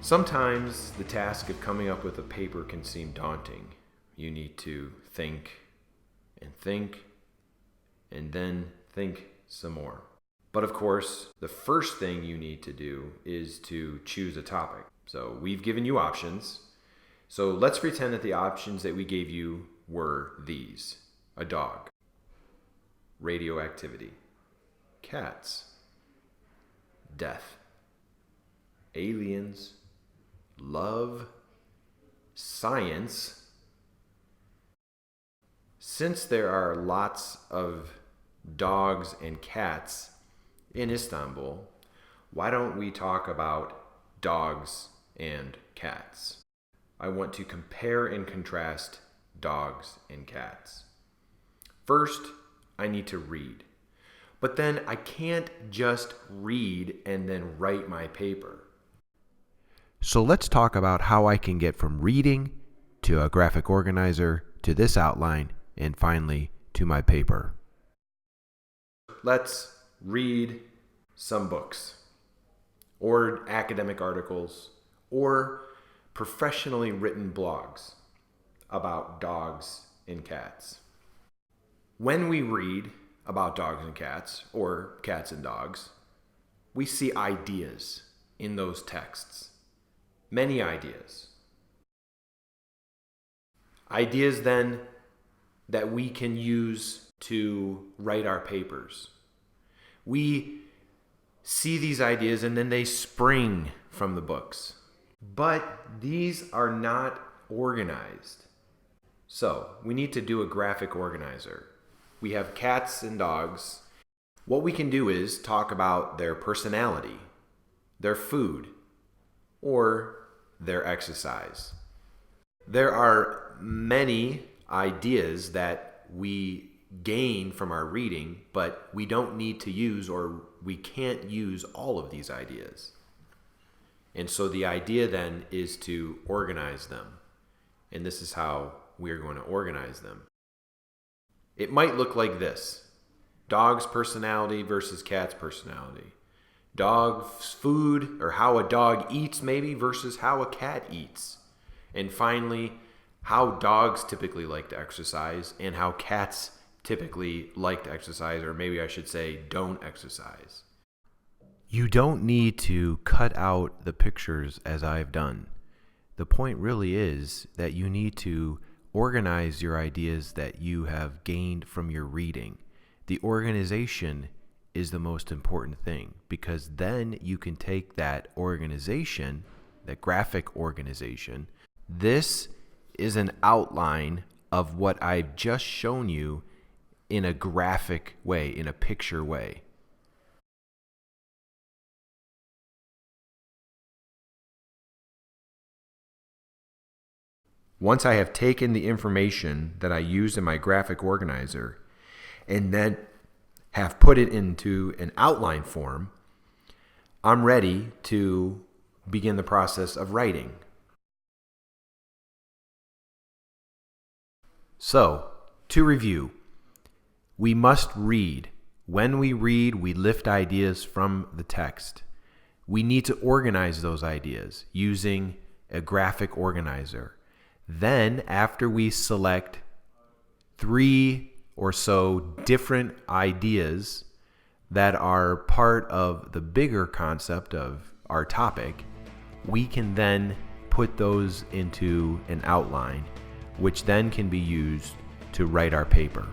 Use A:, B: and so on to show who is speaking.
A: Sometimes the task of coming up with a paper can seem daunting. You need to think, and then think some more. But of course, the first thing you need to do is to choose a topic. So we've given you options. So let's pretend that the options that we gave you were these: a dog, radioactivity, cats, death, aliens, love, science. Since there are lots of dogs and cats in Istanbul, why don't we talk about dogs and cats? I want to compare and contrast dogs and cats. First, I need to read. But then I can't just read and then write my paper.
B: So let's talk about how I can get from reading to a graphic organizer to this outline and finally to my paper.
A: Let's read some books or academic articles or professionally written blogs about dogs and cats. When we read about dogs and cats or cats and dogs, we see ideas in those texts. Many ideas. Ideas then that we can use to write our papers. We see these ideas and then they spring from the books. But these are not organized. So we need to do a graphic organizer. We have cats and dogs. What we can do is talk about their personality, their food, or their exercise. There are many ideas that we gain from our reading, but we don't need to use, or we can't use, all of these ideas. And so the idea then is to organize them. And this is how we're going to organize them. It might look like this: dog's personality versus cat's personality. Dog's food, or how a dog eats maybe, versus how a cat eats. And finally, how dogs typically like to exercise and how cats typically like to exercise, or maybe I should say don't exercise.
B: You don't need to cut out the pictures as I've done. The point really is that you need to organize your ideas that you have gained from your reading. The organization is the most important thing, because then you can take that organization, that graphic organization. This is an outline of what I've just shown you in a graphic way, in a picture way.
A: Once I have taken the information that I used in my graphic organizer and then have put it into an outline form, I'm ready to begin the process of writing. So, to review, we must read. When we read, we lift ideas from the text. We need to organize those ideas using a graphic organizer. Then, after we select 3 or so different ideas that are part of the bigger concept of our topic, we can then put those into an outline, which then can be used to write our paper.